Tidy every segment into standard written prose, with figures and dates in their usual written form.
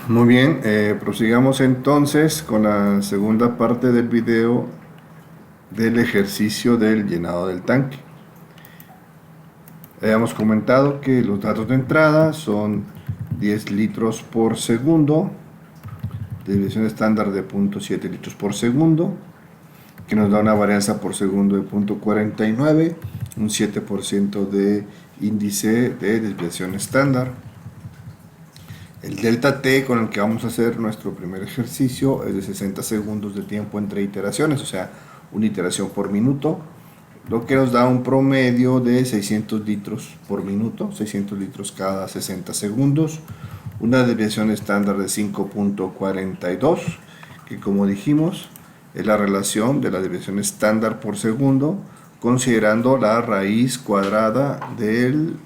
Muy bien, prosigamos entonces con la segunda parte del video del ejercicio del llenado del tanque. Habíamos comentado que los datos de entrada son 10 litros por segundo, desviación estándar de 0.7 litros por segundo, que nos da una varianza por segundo de 0.49, un 7% de índice de desviación estándar. El delta T con el que vamos a hacer nuestro primer ejercicio es de 60 segundos de tiempo entre iteraciones, o sea, una iteración por minuto, lo que nos da un promedio de 600 litros por minuto, 600 litros cada 60 segundos, una desviación estándar de 5.42, que como dijimos es la relación de la desviación estándar por segundo considerando la raíz cuadrada del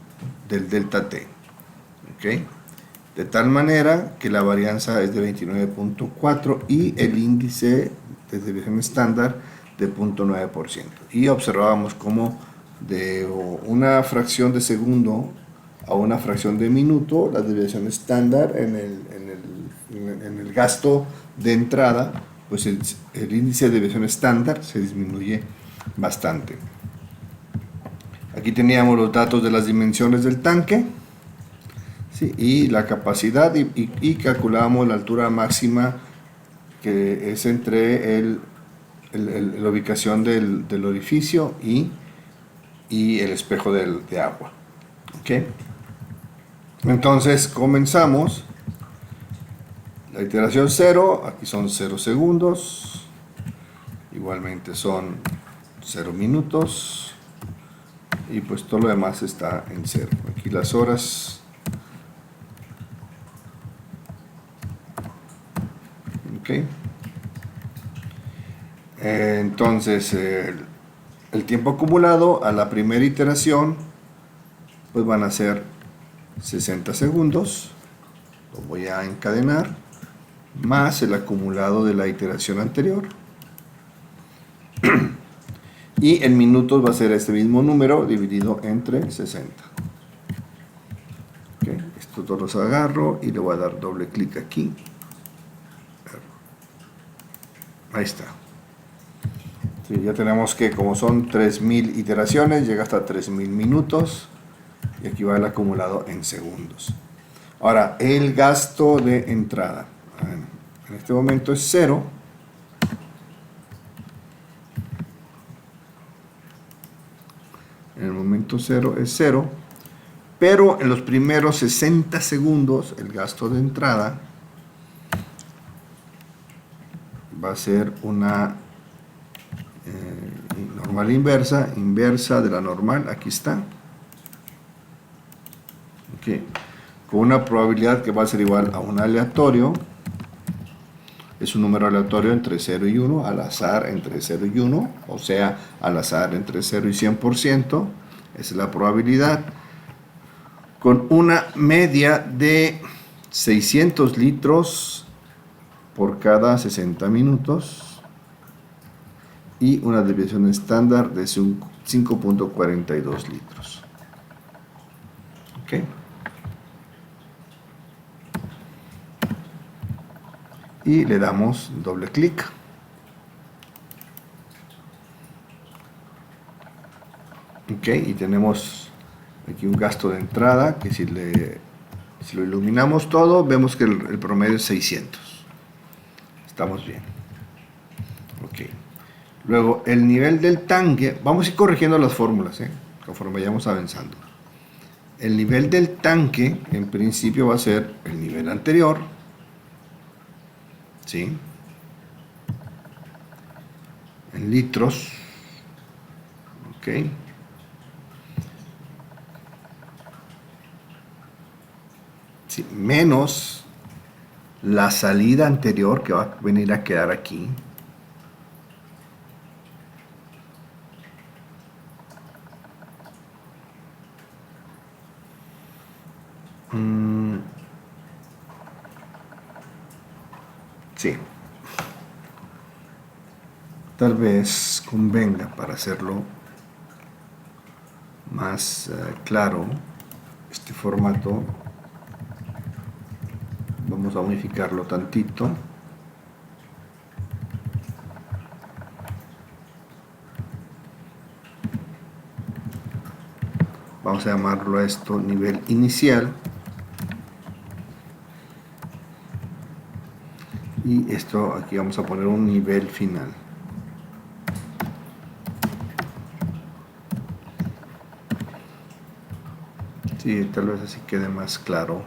delta T. ¿Okay? De tal manera que la varianza es de 29.4 y el índice de desviación estándar de 0.9%. Y observábamos cómo de una fracción de segundo a una fracción de minuto, la desviación estándar en el gasto de entrada, pues el índice de desviación estándar se disminuye bastante. Aquí teníamos los datos de las dimensiones del tanque. Sí, y la capacidad y calculamos la altura máxima que es entre la ubicación del orificio y el espejo de agua. ¿Okay? Entonces comenzamos la iteración 0, aquí son 0 segundos, igualmente son 0 minutos y pues todo lo demás está en 0. Aquí las horas. Okay. Entonces el tiempo acumulado a la primera iteración pues van a ser 60 segundos, lo voy a encadenar, más el acumulado de la iteración anterior y en minutos va a ser este mismo número dividido entre 60. Okay. Estos dos los agarro y le voy a dar doble clic aquí. Ahí está. Sí, ya tenemos que como son 3000 iteraciones, llega hasta 3000 minutos y aquí va el acumulado en segundos. Ahora, el gasto de entrada. En este momento es 0. En el momento 0 es 0. Pero en los primeros 60 segundos el gasto de entrada va a ser una normal inversa de la normal, aquí está. Okay. Con una probabilidad que va a ser igual a un aleatorio, es un número aleatorio entre 0 y 1, al azar entre 0 y 1, o sea, al azar entre 0 y 100%, esa es la probabilidad, con una media de 600 litros por cada 60 minutos, y una desviación estándar de 5.42 litros. ¿Okay? Y le damos doble clic. Okay, y tenemos aquí un gasto de entrada que si lo iluminamos todo, vemos que el promedio es 600. Estamos bien. Okay. Luego, el nivel del tanque, vamos a ir corrigiendo las fórmulas, conforme vayamos avanzando. El nivel del tanque, en principio, va a ser el nivel anterior, ¿sí? En litros, ok. Sí, menos la salida anterior que va a venir a quedar aquí. Sí. Tal vez convenga para hacerlo más claro este formato. Vamos a modificarlo tantito. Vamos a llamarlo a esto nivel inicial. Y esto aquí vamos a poner un nivel final. Sí, tal vez así quede más claro.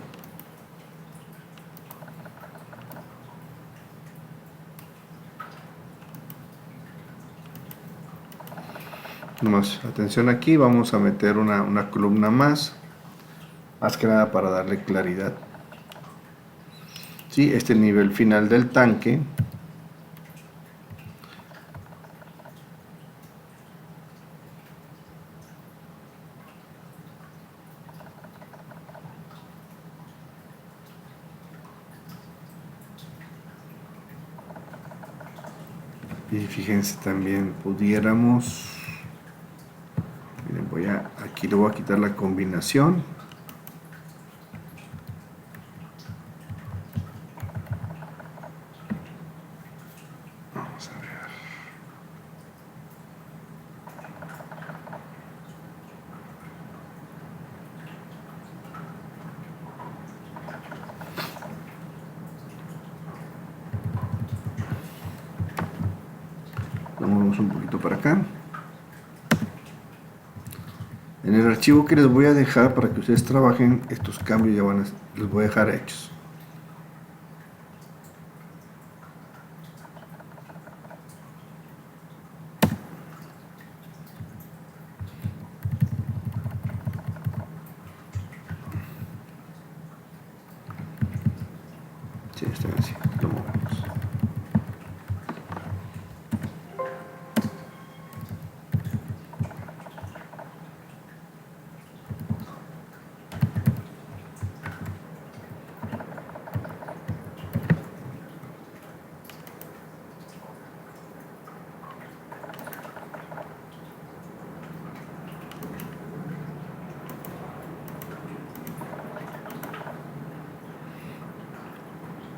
Más atención aquí, vamos a meter una columna más que nada para darle claridad. Sí, este es el nivel final del tanque. Y fíjense también, pudiéramos, miren, aquí le voy a quitar la combinación. Vamos a ver. Vamos un poquito para acá. En el archivo que les voy a dejar para que ustedes trabajen, estos cambios ya los voy a dejar hechos. Sí, está bien así, lo movemos.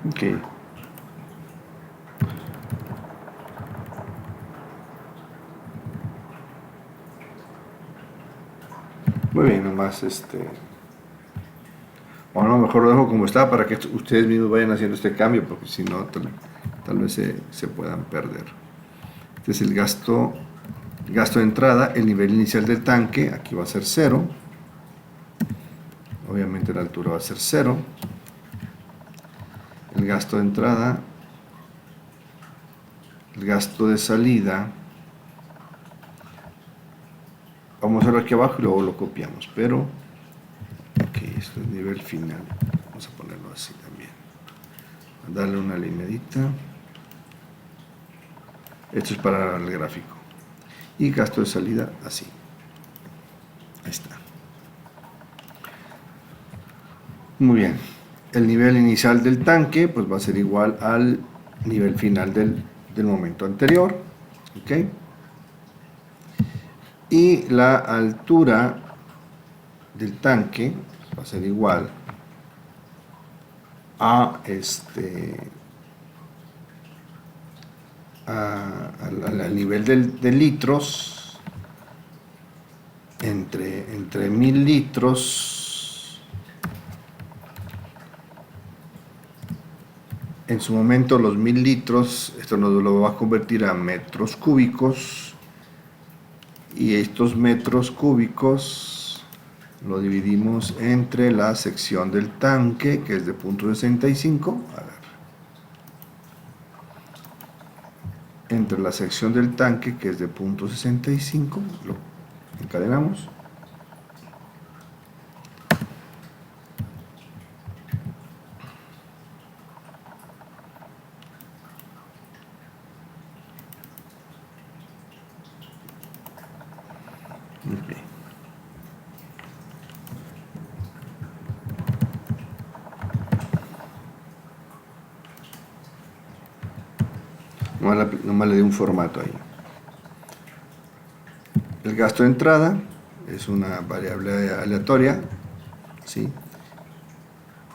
Ok. Muy bien, nomás bueno, mejor lo dejo como está para que ustedes mismos vayan haciendo este cambio, porque si no, tal vez se puedan perder. Este es el gasto de entrada, el nivel inicial del tanque, aquí va a ser 0. Obviamente la altura va a ser 0. El gasto de entrada, el gasto de salida, vamos a verlo aquí abajo y luego lo copiamos, pero ok, esto es nivel final, vamos a ponerlo así también, darle una lineadita, esto es para el gráfico, y gasto de salida así, ahí está. Muy bien, el nivel inicial del tanque pues va a ser igual al nivel final del momento anterior, ok. Y la altura del tanque va a ser igual al nivel de litros, entre 1000 litros, en su momento los 1000 litros, esto nos lo va a convertir a metros cúbicos, y estos metros cúbicos lo dividimos entre la sección del tanque, que es de 0.65, a ver, entre la sección del tanque, que es de 0.65, lo encadenamos, okay. Nomás le di un formato ahí. El gasto de entrada es una variable aleatoria, ¿sí?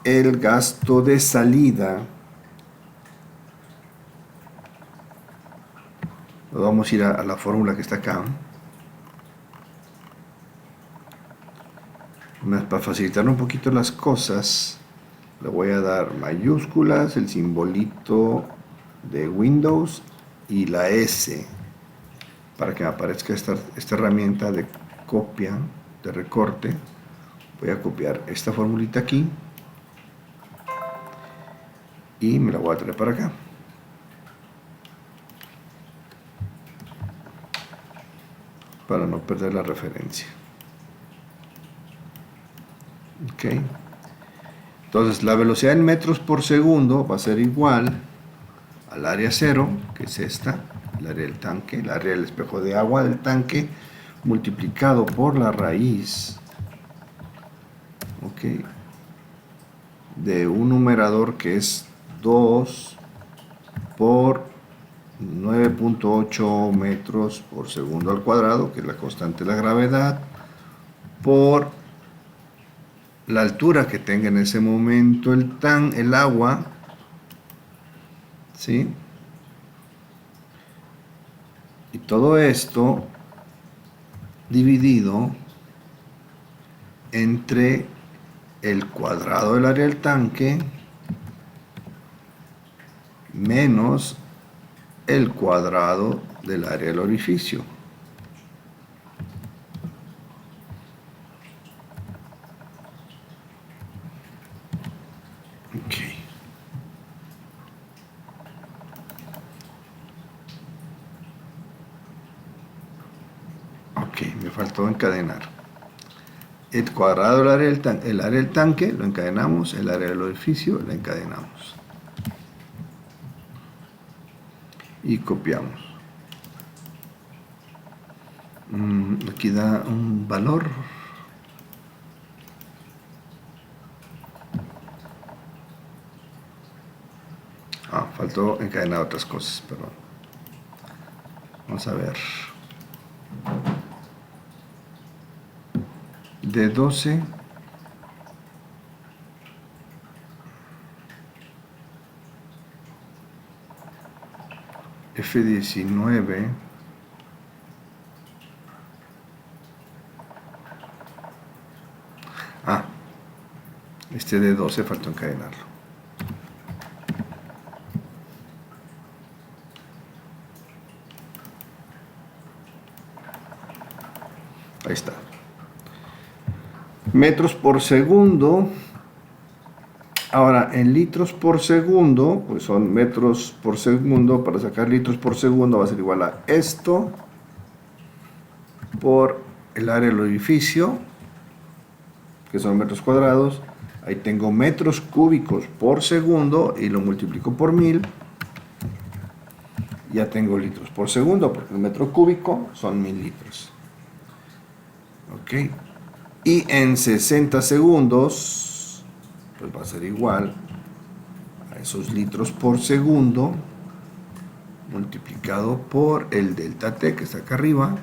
el gasto de salida, vamos a ir a la fórmula que está acá. Para facilitar un poquito las cosas, le voy a dar mayúsculas, el simbolito de Windows y la S, para que me aparezca esta herramienta de copia, de recorte. Voy a copiar esta formulita aquí y me la voy a traer para acá. Para no perder la referencia. Ok. Entonces la velocidad en metros por segundo va a ser igual al área cero, que es esta, el área del tanque, el área del espejo de agua del tanque, multiplicado por la raíz, ok, de un numerador que es 2 por 9.8 metros por segundo al cuadrado, que es la constante de la gravedad, por la altura que tenga en ese momento el agua, ¿sí? Y todo esto dividido entre el cuadrado del área del tanque menos el cuadrado del área del orificio. Ok, me faltó encadenar. El cuadrado del área el área del tanque lo encadenamos, el área del orificio lo encadenamos. Y copiamos. Aquí da un valor. Faltó encadenar otras cosas, perdón. Vamos a ver. De 12 F19 este de 12 faltó encadenarlo. Ahí está. Metros por segundo. Ahora, en litros por segundo, pues son metros por segundo. Para sacar litros por segundo va a ser igual a esto por el área del orificio, que son metros cuadrados. Ahí tengo metros cúbicos por segundo y lo multiplico por 1000. Ya tengo litros por segundo, porque el metro cúbico son 1000 litros. Ok. Y en 60 segundos, pues va a ser igual a esos litros por segundo multiplicado por el delta T que está acá arriba.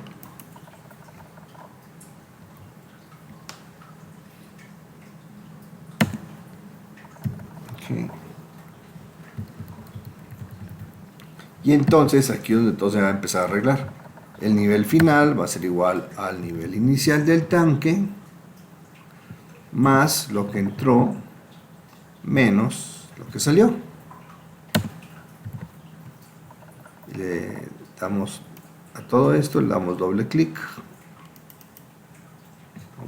Okay. Y entonces aquí es donde todo se va a empezar a arreglar. El nivel final va a ser igual al nivel inicial del tanque más lo que entró menos lo que salió. Le damos a todo esto, le damos doble clic.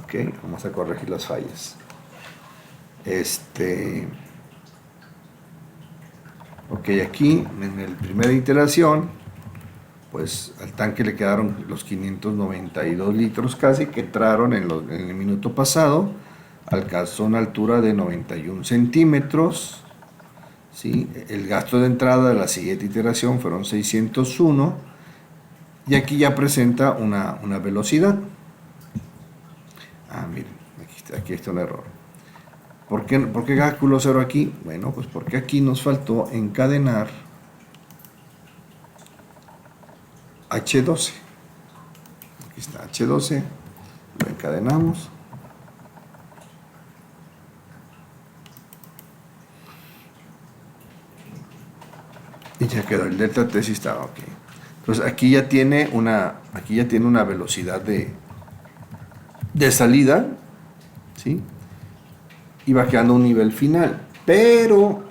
Ok, vamos a corregir las fallas. Ok, aquí en la primera iteración, pues al tanque le quedaron los 592 litros casi que entraron en el minuto pasado. Alcanzó una altura de 91 centímetros. ¿Sí? El gasto de entrada de la siguiente iteración fueron 601. Y aquí ya presenta una velocidad. Miren, aquí está un error. ¿Por qué cálculo 0 aquí? Bueno, pues porque aquí nos faltó encadenar H12. Aquí está H12. Lo encadenamos. Y ya quedó, el delta T sí estaba ok. Entonces aquí ya tiene una velocidad de salida, ¿sí? Y va quedando un nivel final. Pero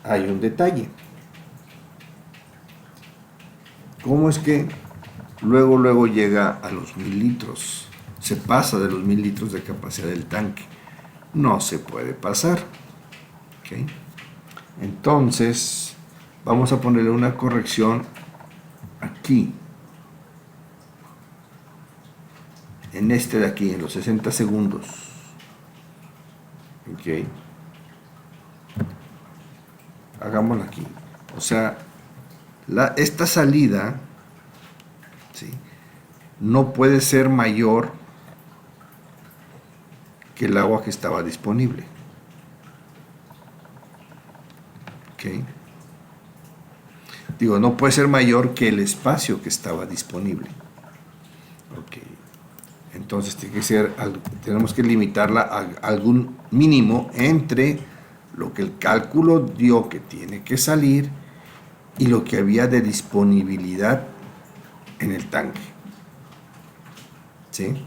hay un detalle. ¿Cómo es que luego llega a los 1000 litros? Se pasa de los 1000 litros de capacidad del tanque. No se puede pasar. ¿Ok? Entonces, vamos a ponerle una corrección aquí. En este de aquí, en los 60 segundos. ¿Ok? Hagámoslo aquí. O sea, esta salida, ¿sí?, no puede ser mayor que el agua que estaba disponible. ¿Ok? Digo, no puede ser mayor que el espacio que estaba disponible. ¿Ok? Entonces tenemos que limitarla a algún mínimo entre lo que el cálculo dio que tiene que salir y lo que había de disponibilidad en el tanque. ¿Sí?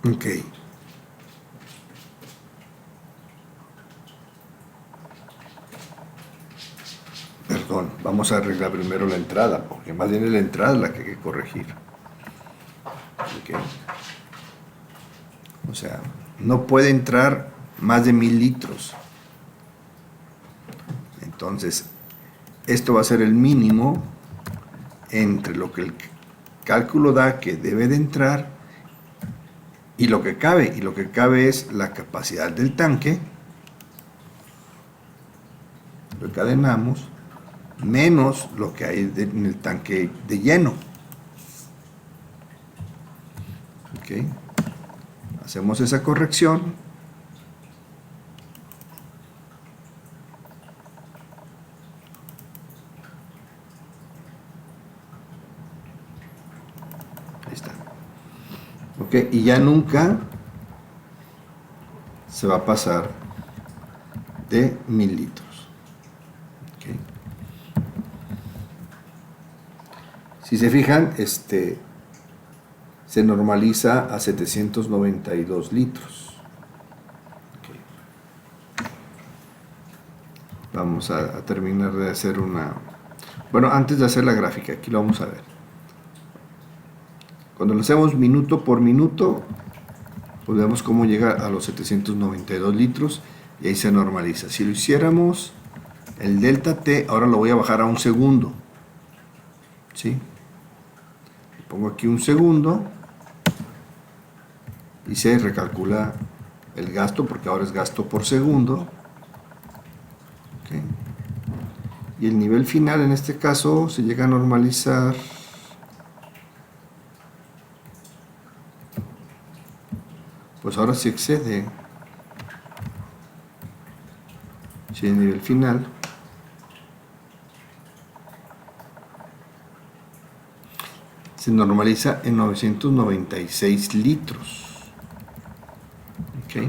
Ok. Perdón, vamos a arreglar primero la entrada, porque más bien es la entrada la que hay que corregir. Ok. O sea, no puede entrar más de 1000 litros. Entonces, esto va a ser el mínimo entre lo que el cálculo da que debe de entrar y lo que cabe. Y lo que cabe es la capacidad del tanque. Lo encadenamos menos lo que hay en el tanque de lleno. ¿Ok? Hacemos esa corrección. Ahí está. ¿Ok? Y ya nunca se va a pasar de 1000 litros. ¿Ok? Si se fijan, se normaliza a 792 litros. Okay. Vamos a terminar de hacer una... Bueno, antes de hacer la gráfica, aquí lo vamos a ver. Cuando lo hacemos minuto por minuto, pues vemos cómo llega a los 792 litros y ahí se normaliza. Si lo hiciéramos, el delta T, ahora lo voy a bajar a un segundo. ¿Sí? Pongo aquí un segundo y se recalcula el gasto porque ahora es gasto por segundo. ¿Okay? Y el nivel final en este caso se llega a normalizar pues ahora sí excede. Si el nivel final se normaliza en 996 litros. ¿Ok?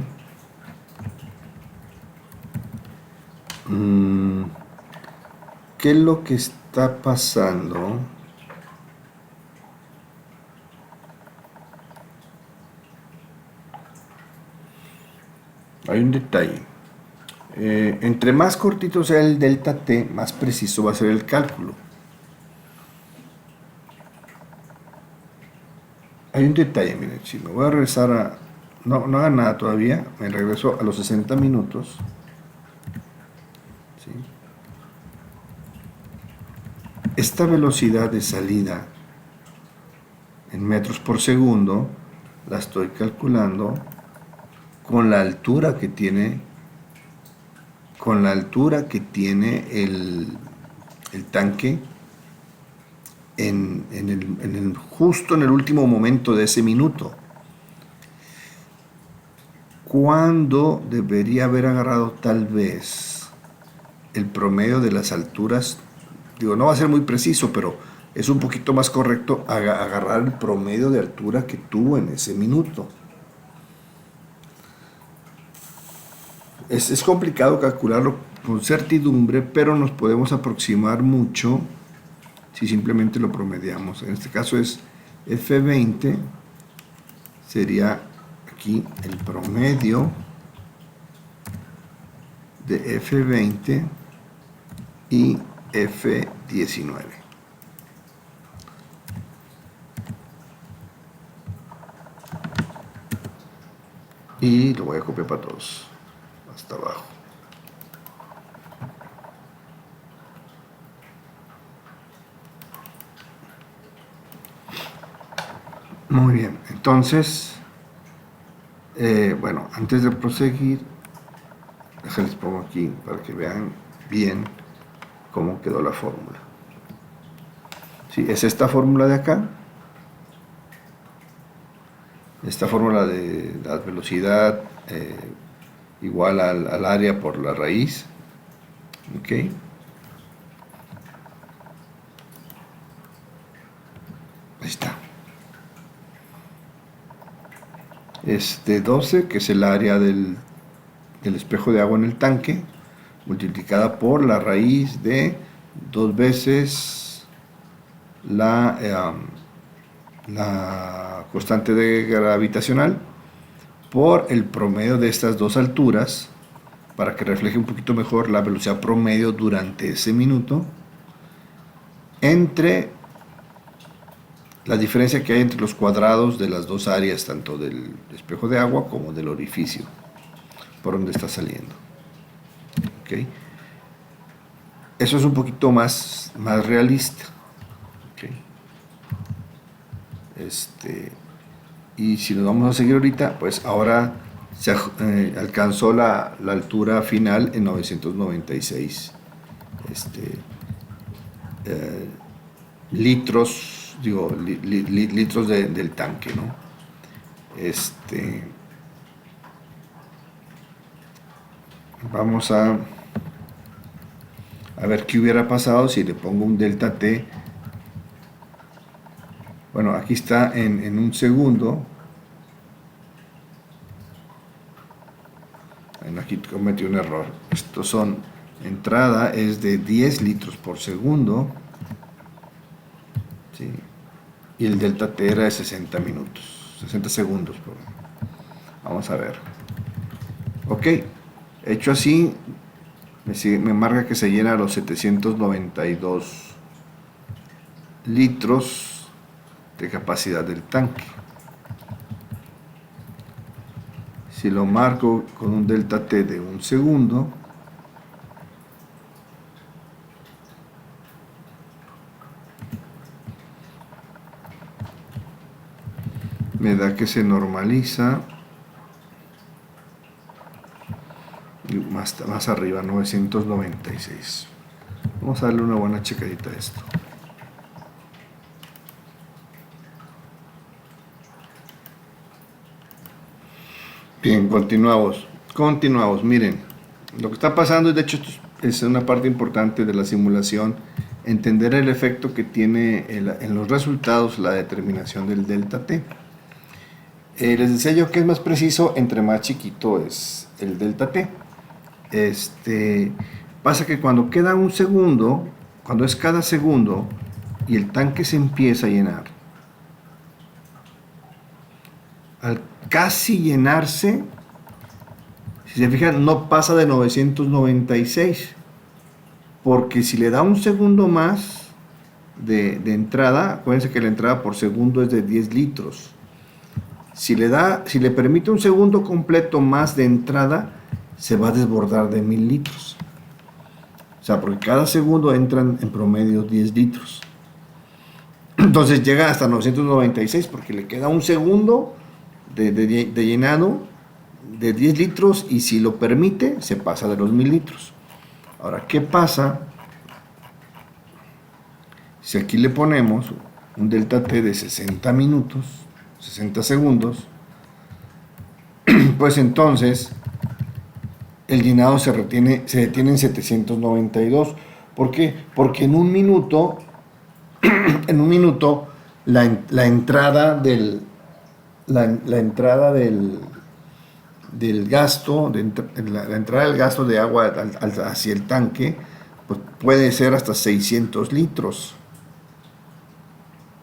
¿Qué es lo que está pasando? Hay un detalle. Entre más cortito sea el delta T, más preciso va a ser el cálculo. Hay un detalle, miren, si me voy a regresar a... No haga nada todavía, me regreso a los 60 minutos. ¿Sí? Esta velocidad de salida en metros por segundo la estoy calculando con la altura que tiene el tanque justo en el último momento de ese minuto, cuando debería haber agarrado tal vez el promedio de las alturas. Digo, no va a ser muy preciso, pero es un poquito más correcto agarrar el promedio de altura que tuvo en ese minuto. es complicado calcularlo con certidumbre, pero nos podemos aproximar mucho si simplemente lo promediamos. En este caso es F20, sería aquí el promedio de F20 y F19. Y lo voy a copiar para todos, hasta abajo. Muy bien, entonces, bueno, antes de proseguir, les pongo aquí para que vean bien cómo quedó la fórmula. Sí, es esta fórmula de acá. Esta fórmula de la velocidad igual al área por la raíz. Ok. Ahí está. 12, que es el área del espejo de agua en el tanque, multiplicada por la raíz de 2 veces la constante gravitacional por el promedio de estas dos alturas, para que refleje un poquito mejor la velocidad promedio durante ese minuto, entre la diferencia que hay entre los cuadrados de las dos áreas, tanto del espejo de agua como del orificio por donde está saliendo. ¿Okay? Eso es un poquito más realista. ¿Okay? Y si nos vamos a seguir ahorita, pues ahora se alcanzó la altura final en 996 litros, litros del tanque, ¿no? Vamos a ver qué hubiera pasado si le pongo un delta T. Bueno, aquí está en un segundo. Bueno, aquí cometí un error. Estos son, entrada es de 10 litros por segundo. ¿Sí? Y el delta T era de 60 minutos, 60 segundos. Vamos a ver. Ok, hecho así, me marca que se llena a los 792 litros de capacidad del tanque. Si lo marco con un delta T de un segundo, me da que se normaliza más arriba, 996. Vamos a darle una buena checadita a esto. Bien, continuamos. Miren, lo que está pasando, y de hecho esto es una parte importante de la simulación, entender el efecto que tiene en los resultados la determinación del delta T. Les decía yo que es más preciso entre más chiquito es el delta T. Pasa que cuando queda un segundo, cuando es cada segundo y el tanque se empieza a llenar, al casi llenarse, si se fijan, no pasa de 996, porque si le da un segundo más de entrada, acuérdense que la entrada por segundo es de 10 litros. Si le permite un segundo completo más de entrada, se va a desbordar de 1000 litros. O sea, porque cada segundo entran en promedio 10 litros. Entonces llega hasta 996 porque le queda un segundo de llenado de 10 litros y si lo permite, se pasa de los 1000 litros. Ahora, ¿qué pasa si aquí le ponemos un delta T de 60 minutos, 60 segundos? Pues entonces el llenado se detiene en 792. ¿Por qué? Porque en un minuto la entrada del del gasto, la entrada del gasto de agua hacia el tanque, pues puede ser hasta 600 litros.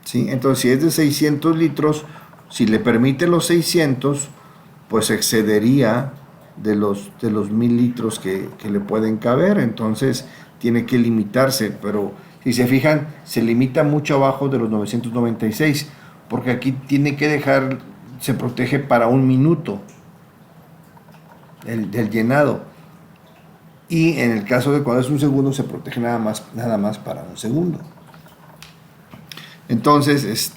¿Sí? Entonces, si es de 600 litros, si le permite los 600, pues excedería de los 1000 litros que le pueden caber. Entonces, tiene que limitarse. Pero si se fijan, se limita mucho abajo de los 996, porque aquí tiene que dejar, se protege para 1 minuto del llenado. Y en el caso de cuando es 1 segundo, se protege nada más para 1 segundo. Entonces,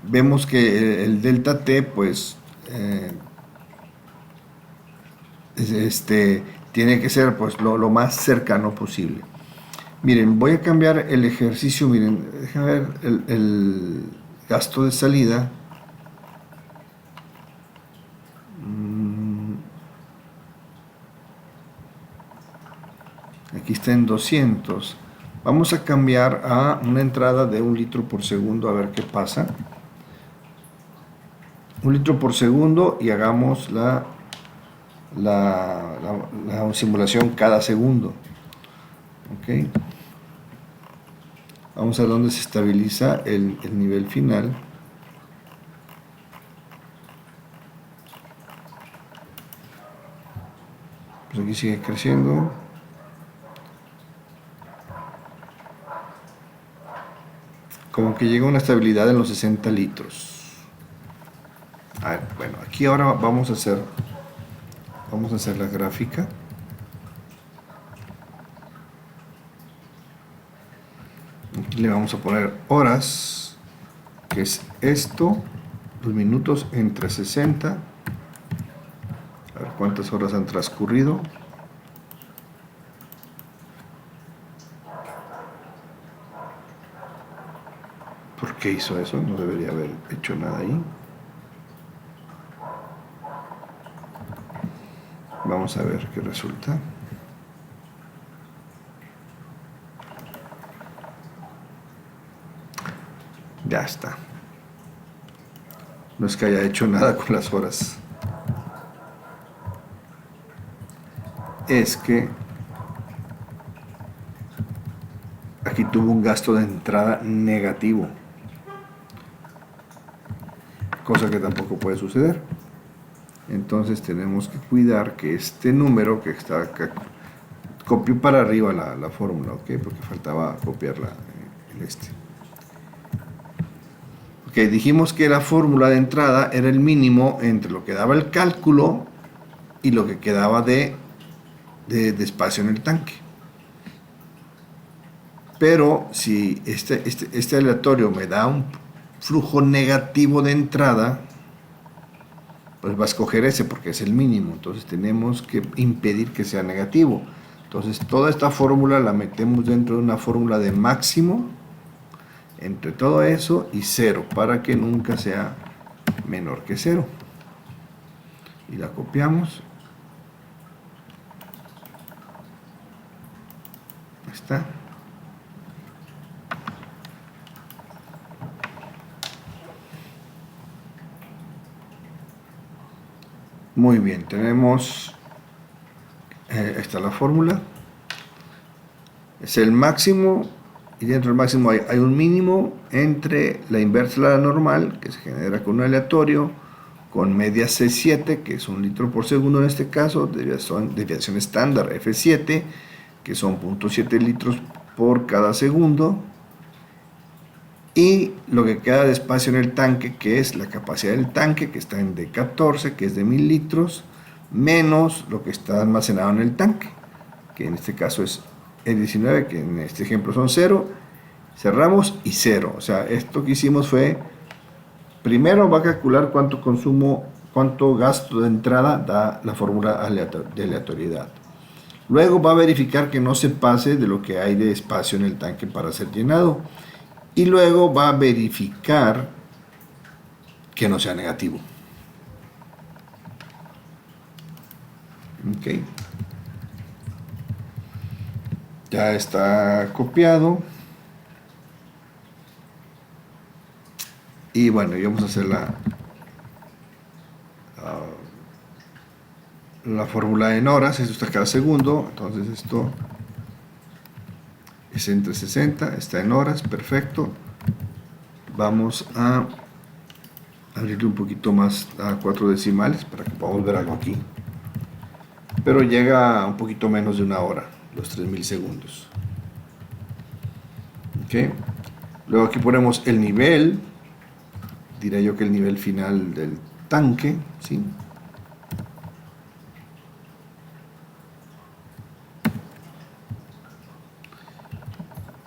vemos que el delta T, pues, tiene que ser, pues, lo más cercano posible. Miren, voy a cambiar el ejercicio. Miren, déjenme ver el gasto de salida. Aquí está en 200. Vamos a cambiar a una entrada de 1 litro por segundo, a ver qué pasa. 1 litro por segundo, y hagamos la simulación cada segundo. Ok. Vamos a ver dónde se estabiliza el nivel final. Pues aquí sigue creciendo. Como que llega a una estabilidad en los 60 litros. A ver, bueno, aquí ahora vamos a hacer la gráfica. Aquí le vamos a poner horas, que es esto, los minutos entre 60. A ver cuántas horas han transcurrido. ¿Por qué hizo eso? No debería haber hecho nada ahí. Vamos a ver qué resulta. Ya está. No es que haya hecho nada con las horas. Es que aquí tuvo un gasto de entrada negativo. Cosa que tampoco puede suceder. Entonces tenemos que cuidar que este número que está acá, copio para arriba la fórmula, ¿ok? Porque faltaba copiarla Ok, dijimos que la fórmula de entrada era el mínimo entre lo que daba el cálculo y lo que quedaba de espacio en el tanque. Pero si este aleatorio me da un flujo negativo de entrada, pues va a escoger ese porque es el mínimo. Entonces tenemos que impedir que sea negativo. Entonces toda esta fórmula la metemos dentro de una fórmula de máximo entre todo eso y 0, para que nunca sea menor que 0. Y la copiamos. Ahí está. Muy bien, tenemos esta la fórmula. Es el máximo, y dentro del máximo hay un mínimo entre la inversa de la normal, que se genera con un aleatorio, con media C7, que es 1 litro por segundo en este caso, desviación estándar F7, que son 0.7 litros por cada segundo, y lo que queda de espacio en el tanque, que es la capacidad del tanque, que está en D14, que es de 1000 litros, menos lo que está almacenado en el tanque, que en este caso es E19, que en este ejemplo son 0, cerramos y 0. O sea, esto que hicimos fue, primero va a calcular cuánto consumo, cuánto gasto de entrada da la fórmula de aleatoriedad. Luego va a verificar que no se pase de lo que hay de espacio en el tanque para ser llenado. Y luego va a verificar que no sea negativo. Ok. Ya está copiado. Y bueno, y vamos a hacer la fórmula en horas, esto está cada segundo, entonces esto es entre 60, está en horas, perfecto. Vamos a abrirle un poquito más a 4 decimales para que podamos ver algo aquí. Pero llega a un poquito menos de una hora, los 3000 segundos. ¿Okay? Luego aquí ponemos el nivel, diría yo que el nivel final del tanque, ¿sí?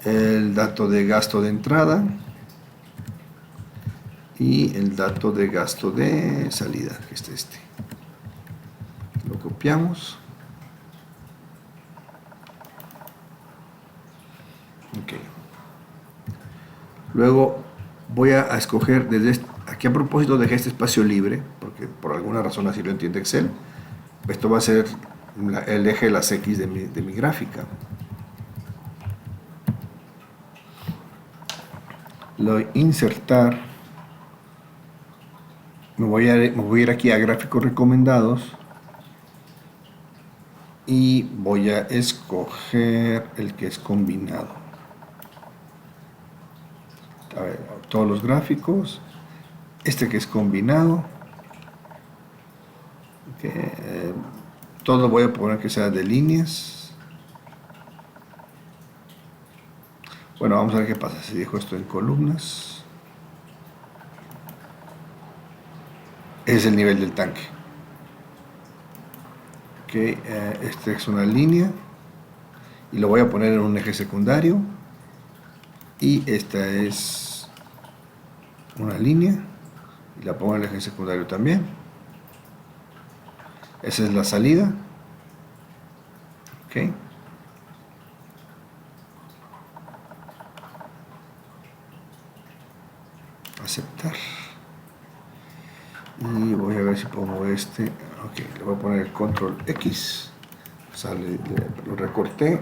El dato de gasto de entrada y el dato de gasto de salida, que es este. Lo copiamos. Ok. Luego voy a escoger desde aquí, a propósito dejé este espacio libre, porque por alguna razón así lo entiende Excel. Esto va a ser el eje de las X de mi gráfica. Lo voy a insertar. Me voy a ir aquí a gráficos recomendados y voy a escoger el que es combinado. A ver, todos los gráficos, este que es combinado, todo voy a poner que sea de líneas. Bueno, vamos a ver qué pasa si dejo esto en columnas. Es el nivel del tanque. Esta es una línea y lo voy a poner en un eje secundario, y esta es una línea y la pongo en el eje secundario también. Esa es la salida. Okay. Aceptar. Y voy a ver si pongo este. Ok, le voy a poner el control X. Sale, lo recorté.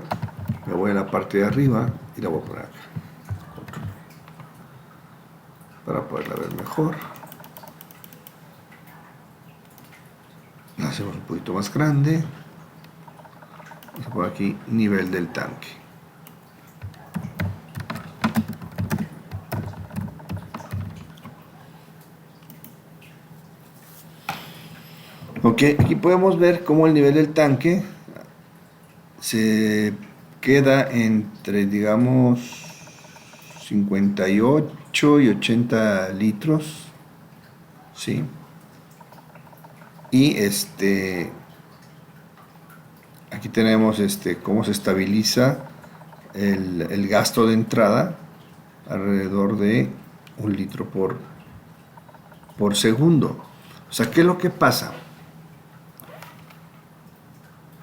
Me voy a la parte de arriba y la voy a poner acá. Control. Para poderla ver mejor. La hacemos un poquito más grande. Vamos a poner aquí nivel del tanque. Ok, aquí podemos ver cómo el nivel del tanque se queda entre, digamos, 58 y 80 litros, ¿sí? Y aquí tenemos cómo se estabiliza el gasto de entrada, alrededor de 1 litro por segundo. O sea, ¿qué es lo que pasa?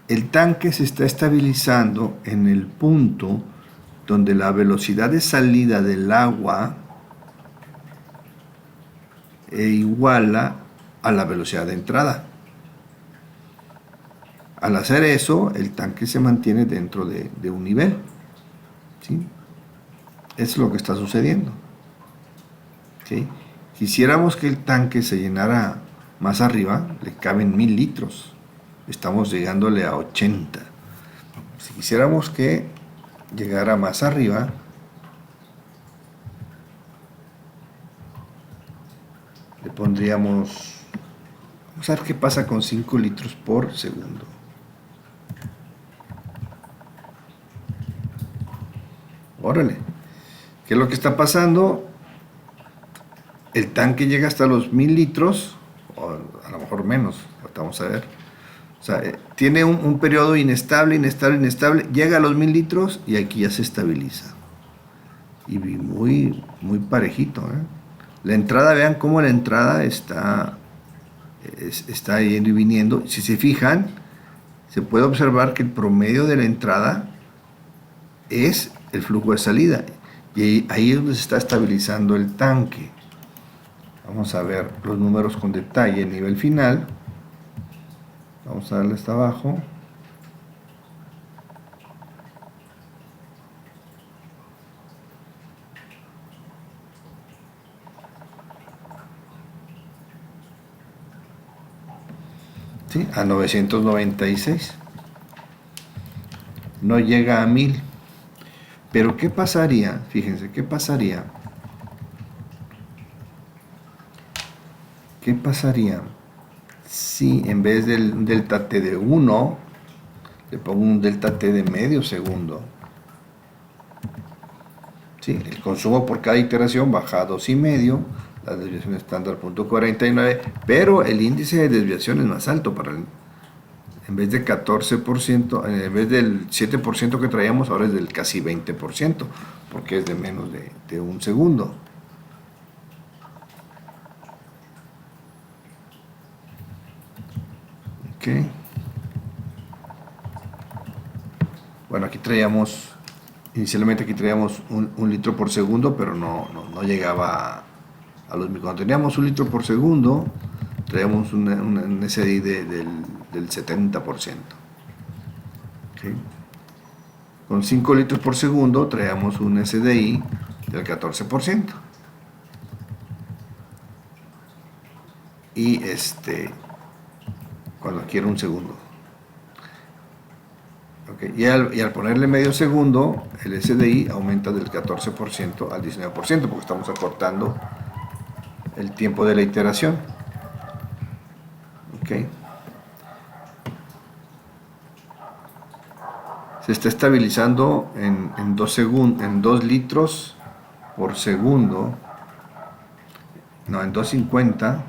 El tanque se está estabilizando en el punto donde la velocidad de salida del agua iguala a la velocidad de entrada. Al hacer eso, el tanque se mantiene dentro de un nivel, ¿sí? Eso es lo que está sucediendo, ¿sí? Quisiéramos que el tanque se llenara más arriba, le caben 1000 litros. Estamos llegándole a 80. Si quisiéramos que llegara más arriba, le pondríamos, vamos a ver qué pasa con 5 litros por segundo. Órale, ¿qué es lo que está pasando? El tanque llega hasta los 1000 litros, o a lo mejor menos, vamos a ver. O sea, tiene un periodo inestable, llega a los 1000 litros y aquí ya se estabiliza. Y muy, muy parejito, ¿eh? La entrada, vean cómo la entrada está yendo y viniendo. Si se fijan, se puede observar que el promedio de la entrada es el flujo de salida. Y ahí es donde se está estabilizando el tanque. Vamos a ver los números con detalle. El nivel final. Vamos a darle hasta abajo. ¿sí? A 996. No llega a 1000. Pero ¿qué pasaría? Fíjense, ¿qué pasaría? ¿Qué pasaría si en vez del delta t de 1 le pongo un delta t de medio segundo? ¿Sí? El consumo por cada iteración baja a 2,5, la desviación estándar 0.49, pero el índice de desviación es más alto en vez de 14%, en vez del 7% que traíamos, ahora es del casi 20%, porque es de menos de un segundo. Ok. Bueno, inicialmente aquí traíamos un litro por segundo, pero no llegaba a los mil. Cuando teníamos un litro por segundo, traíamos un SDI del 70%. ¿Okay? Con 5 litros por segundo traíamos un SDI del 14%. Y cuando aquí era un segundo. Okay. Y al ponerle medio segundo, el SDI aumenta del 14% al 19%, porque estamos acortando el tiempo de la iteración. Okay. Se está estabilizando en 2 litros por segundo, no, en 2,50.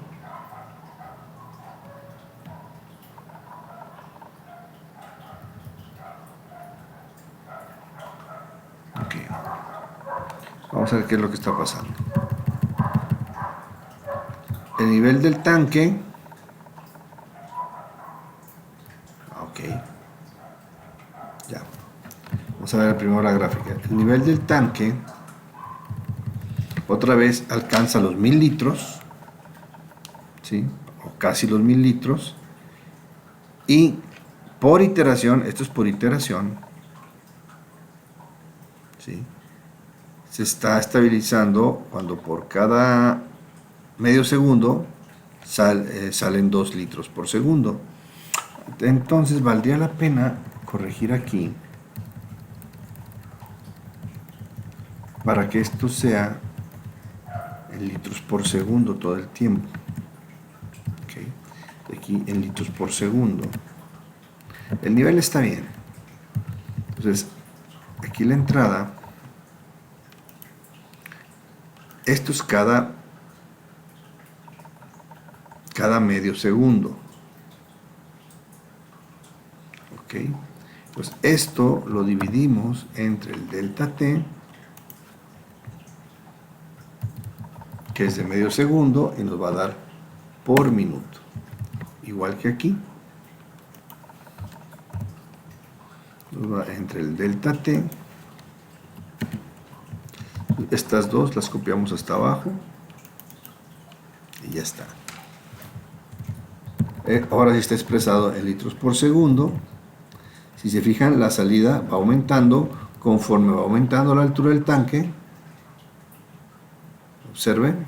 Okay. Vamos a ver qué es lo que está pasando. El nivel del tanque, ok, ya, vamos a ver primero la gráfica. El nivel del tanque otra vez alcanza los 1000 litros, ¿sí? O casi los 1000 litros, y por iteración, esto es por iteración, ¿sí? Se está estabilizando cuando por cada medio segundo salen 2 litros por segundo. Entonces valdría la pena corregir aquí para que esto sea en litros por segundo todo el tiempo. Okay. Aquí en litros por segundo. El nivel está bien. Entonces, aquí la entrada, esto es cada medio segundo. Ok. Pues esto lo dividimos entre el delta t, que es de medio segundo, y nos va a dar por minuto. Igual que aquí. Entre el delta t, estas dos las copiamos hasta abajo y ya está. Ahora sí está expresado en litros por segundo. Si se fijan, la salida va aumentando conforme va aumentando la altura del tanque. Observen.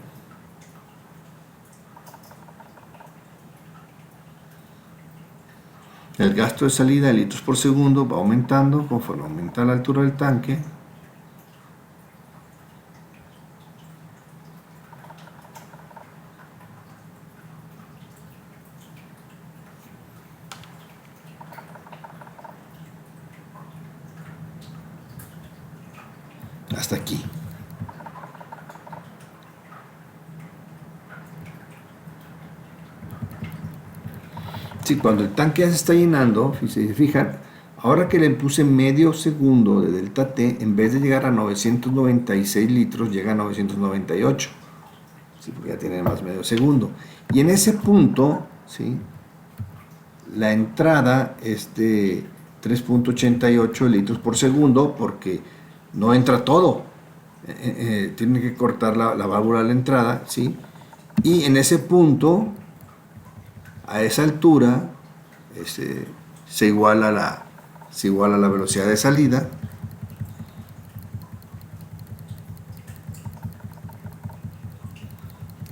El gasto de salida en litros por segundo va aumentando conforme aumenta la altura del tanque. Hasta aquí. Sí, cuando el tanque ya se está llenando, si se fijan, ahora que le puse medio segundo de delta T, en vez de llegar a 996 litros, llega a 998. Sí, porque ya tiene más medio segundo. Y en ese punto, ¿sí?, la entrada es de 3.88 litros por segundo, porque no entra todo. Tiene que cortar la válvula de la entrada, ¿sí? Y en ese punto, a esa altura, se iguala la velocidad de salida.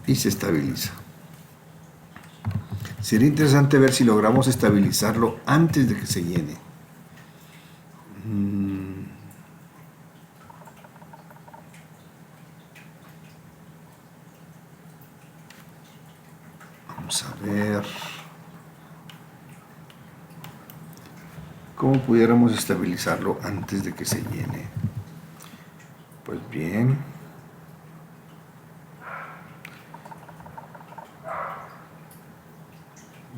Y se estabiliza. Sería interesante ver si logramos estabilizarlo antes de que se llene. Vamos a ver cómo pudiéramos estabilizarlo antes de que se llene. Pues bien,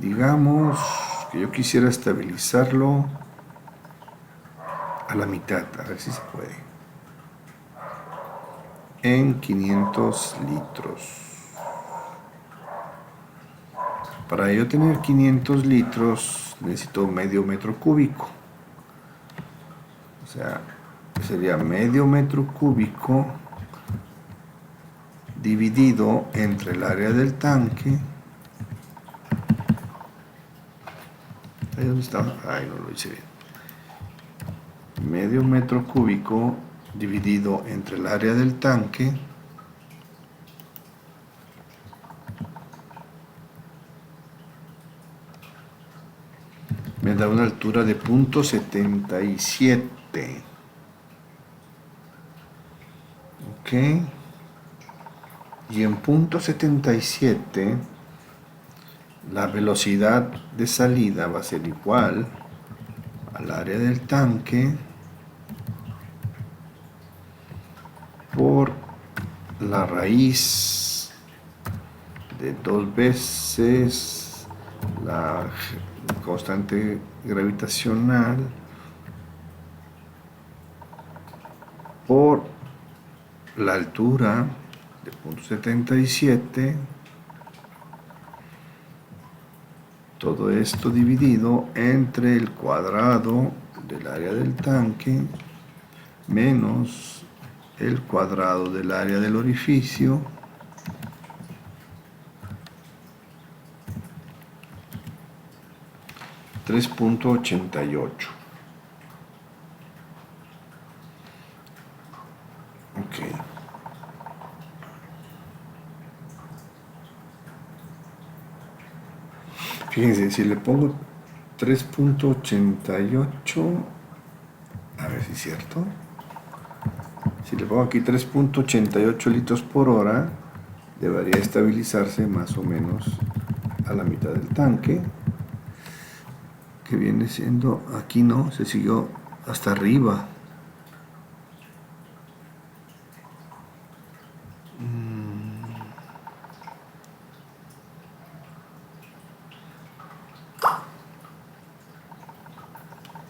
digamos que yo quisiera estabilizarlo a la mitad, a ver si se puede, en 500 litros. Para yo tener 500 litros necesito medio metro cúbico. O sea, sería medio metro cúbico dividido entre el área del tanque. ¿Ahí dónde está? Ay, no lo hice bien. Medio metro cúbico dividido entre el área del tanque me da una altura de 0.77. Ok. Y en 0.77 la velocidad de salida va a ser igual al área del tanque por la raíz de 2 veces la constante gravitacional por la altura de 0.77, todo esto dividido entre el cuadrado del área del tanque menos el cuadrado del área del orificio .88. Ok. Fíjense, si le pongo 3.88, a ver si es cierto. Si le pongo aquí 3.88 litros por hora, debería estabilizarse más o menos a la mitad del tanque, que viene siendo, aquí no, se siguió hasta arriba.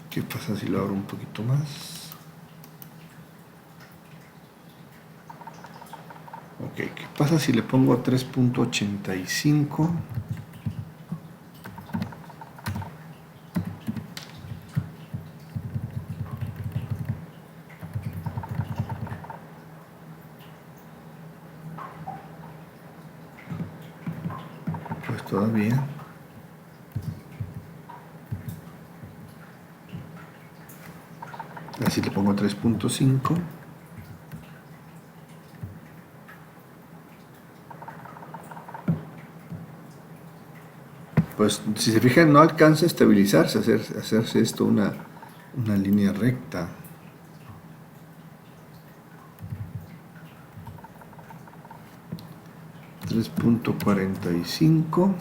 ¿Qué pasa si lo abro un poquito más? Ok, ¿qué pasa si le pongo 3.85? Pues todavía. Así le pongo 3.5. Pues si se fijan no alcanza a estabilizarse, hacerse esto una línea recta. .45.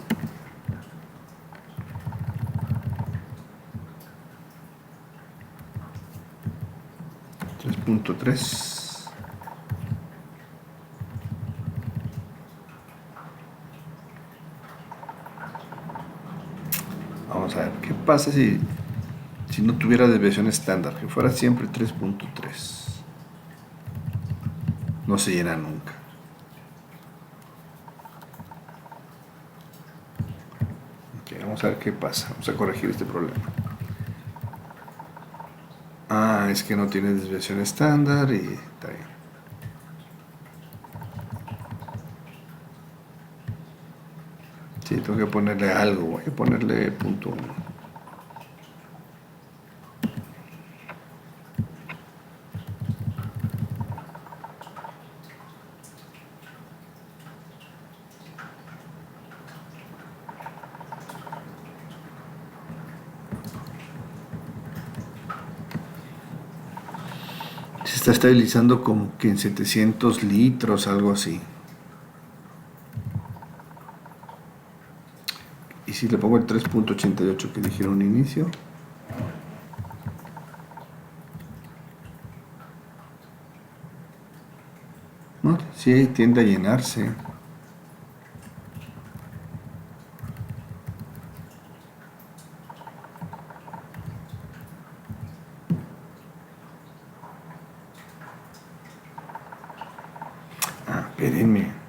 .3. Vamos a ver, ¿qué pasa si no tuviera desviación estándar? Que fuera siempre 3.3. No se llena nunca. Ok, vamos a ver qué pasa. Vamos a corregir este problema. Ah, es que no tiene desviación estándar y está bien. Sí, tengo que ponerle algo. Voy a ponerle .1. Se está estabilizando como que en 700 litros, algo así. Y si le pongo el 3.88 que dijeron inicio, ¿no? Sí, tiende a llenarse.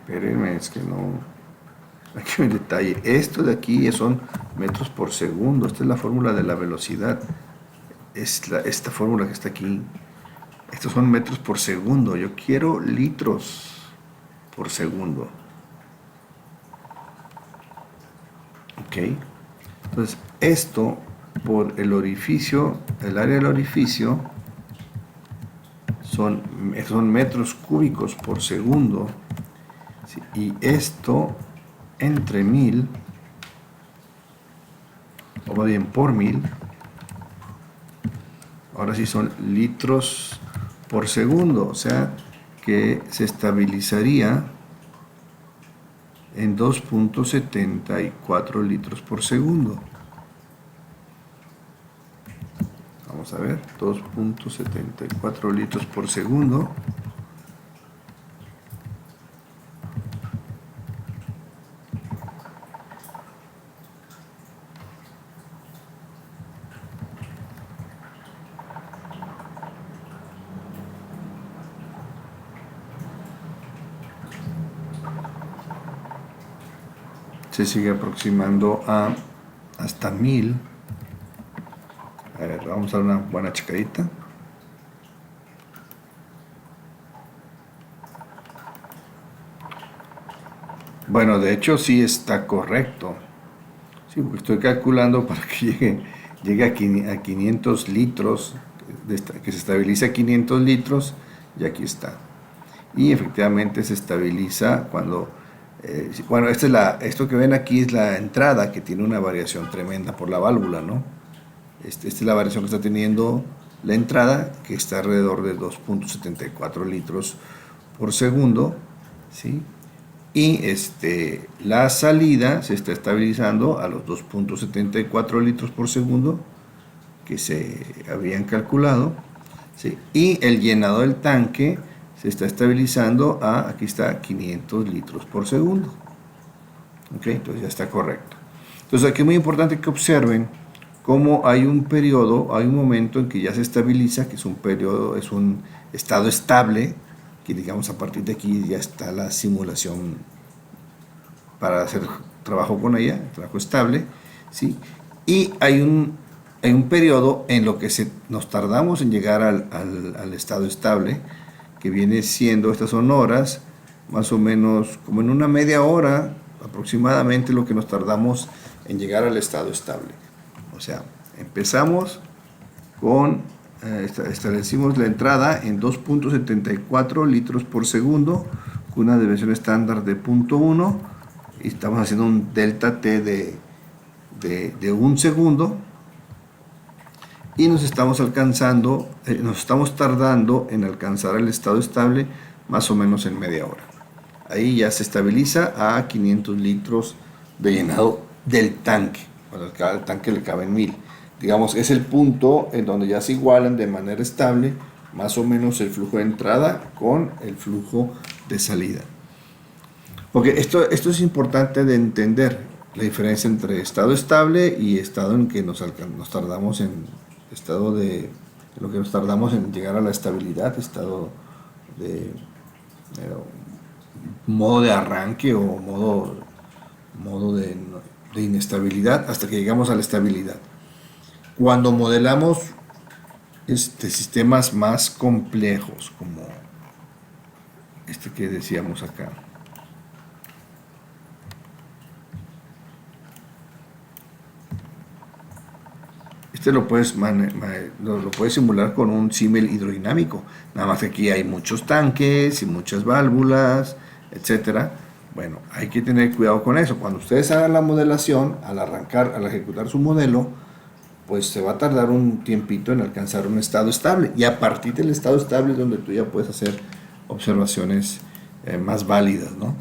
Espérenme, es que no. Aquí hay un detalle. Esto de aquí son metros por segundo. Esta es la fórmula de la velocidad. Esta fórmula que está aquí. Estos son metros por segundo. Yo quiero litros por segundo. Ok. Entonces, esto por el orificio, el área del orificio, son metros cúbicos por segundo. ¿Sí? Y esto entre 1000, o más bien por 1000, ahora sí son litros por segundo, o sea que se estabilizaría en 2.74 litros por segundo. Vamos a ver, 2.74 litros por segundo. Se sigue aproximando a hasta 1000. A ver, vamos a dar una buena checadita. Bueno, de hecho sí está correcto. Sí, porque estoy calculando para que llegue a 500 litros, que se estabilice a 500 litros, y aquí está. Y efectivamente se estabiliza cuando... bueno, esto que ven aquí es la entrada, que tiene una variación tremenda por la válvula, ¿no? Esta es la variación que está teniendo la entrada, que está alrededor de 2.74 litros por segundo, ¿sí? Y la salida se está estabilizando a los 2.74 litros por segundo que se habían calculado, ¿sí? Y el llenado del tanque se está estabilizando a, aquí está, 500 litros por segundo. Ok, entonces ya está correcto. Entonces aquí es muy importante que observen cómo hay un periodo, hay un momento en que ya se estabiliza, que es un periodo, es un estado estable, que digamos a partir de aquí ya está la simulación para hacer trabajo con ella, trabajo estable, ¿sí? Y hay un periodo en lo que nos tardamos en llegar al estado estable, que viene siendo, estas son horas, más o menos como en una media hora aproximadamente lo que nos tardamos en llegar al estado estable. O sea, empezamos con, establecimos la entrada en 2.74 litros por segundo, con una deviación estándar de 0.1, y estamos haciendo un delta T de un segundo, y nos estamos tardando en alcanzar el estado estable más o menos en media hora. Ahí ya se estabiliza a 500 litros de llenado del tanque. Bueno, al tanque le caben 1000. Digamos, es el punto en donde ya se igualan de manera estable más o menos el flujo de entrada con el flujo de salida. Porque esto es importante de entender, la diferencia entre estado estable y estado en que nos tardamos en estado de lo que nos tardamos en llegar a la estabilidad, estado de modo de arranque o modo de inestabilidad hasta que llegamos a la estabilidad. Cuando modelamos sistemas más complejos, como este que decíamos acá, lo puedes simular con un símil hidrodinámico, nada más que aquí hay muchos tanques y muchas válvulas, etcétera. Bueno, hay que tener cuidado con eso. Cuando ustedes hagan la modelación, al ejecutar su modelo, pues se va a tardar un tiempito en alcanzar un estado estable, y a partir del estado estable es donde tú ya puedes hacer observaciones más válidas, ¿no?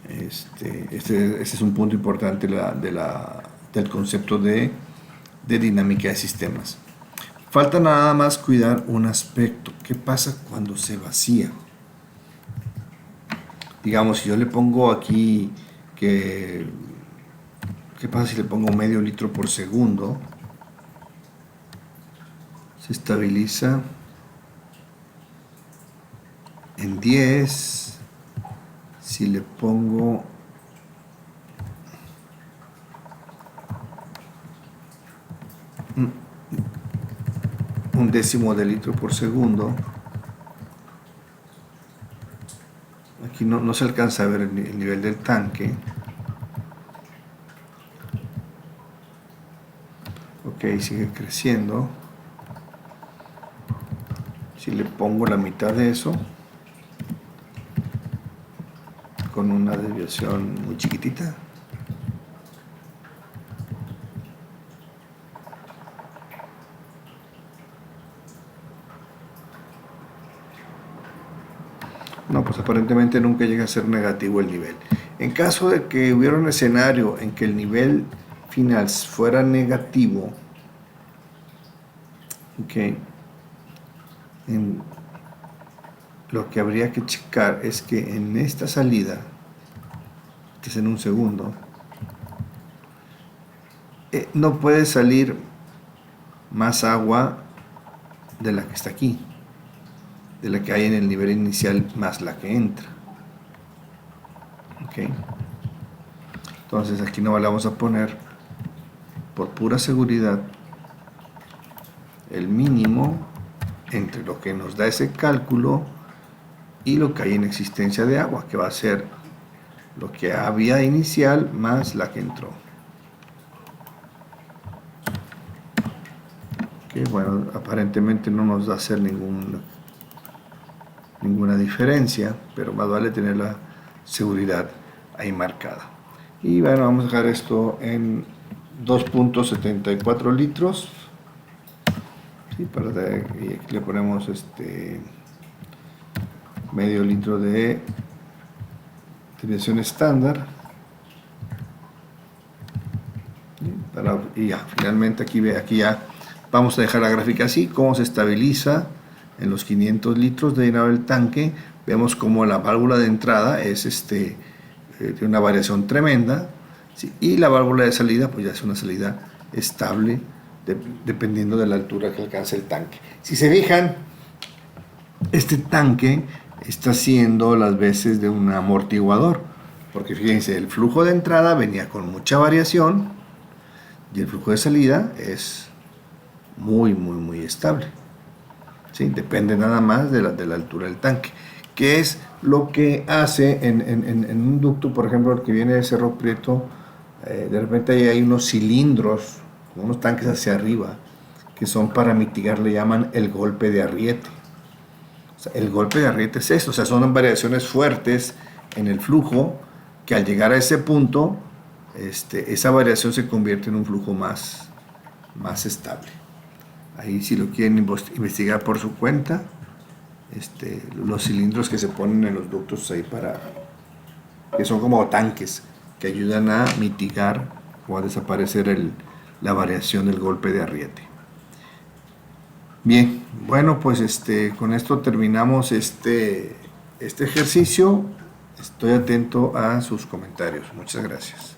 Ese es un punto importante del concepto de dinámica de sistemas. Falta nada más cuidar un aspecto. ¿Qué pasa cuando se vacía? Digamos, si yo le pongo aquí ¿qué pasa si le pongo medio litro por segundo? Se estabiliza en 10. Si le pongo un décimo de litro por segundo, aquí no se alcanza a ver el nivel del tanque. Ok, sigue creciendo. Si le pongo la mitad de eso, con una desviación muy chiquitita, no, pues aparentemente nunca llega a ser negativo el nivel. En caso de que hubiera un escenario en que el nivel final fuera negativo, okay, lo que habría que checar es que en esta salida, que es en un segundo, no puede salir más agua de la que está aquí, de la que hay en el nivel inicial más la que entra. Okay. Entonces aquí no le vamos a poner, por pura seguridad, el mínimo entre lo que nos da ese cálculo y lo que hay en existencia de agua, que va a ser lo que había inicial más la que entró. Que bueno, aparentemente no nos va a hacer ninguna diferencia, pero más vale tener la seguridad ahí marcada. Y bueno, vamos a dejar esto en 2.74 litros. Sí, y aquí le ponemos medio litro de desviación estándar. Y ya, finalmente aquí ya vamos a dejar la gráfica así, cómo se estabiliza en los 500 litros de llenado del tanque. Vemos como la válvula de entrada es de una variación tremenda, ¿sí? Y la válvula de salida pues ya es una salida estable dependiendo de la altura que alcance el tanque. Si se fijan, este tanque está haciendo las veces de un amortiguador, porque fíjense, el flujo de entrada venía con mucha variación y el flujo de salida es muy estable, ¿sí? Depende nada más de la altura del tanque, que es lo que hace en un ducto, por ejemplo, el que viene de Cerro Prieto. De repente ahí hay unos cilindros, unos tanques hacia arriba, que son para mitigar, le llaman el golpe de arriete. O sea, el golpe de arriete es esto, o sea, son variaciones fuertes en el flujo, que al llegar a ese punto, esa variación se convierte en un flujo más estable. Ahí, si lo quieren investigar por su cuenta, los cilindros que se ponen en los ductos ahí que son como tanques que ayudan a mitigar o a desaparecer la variación del golpe de arriete. Bien, bueno, pues con esto terminamos este ejercicio. Estoy atento a sus comentarios. Muchas gracias.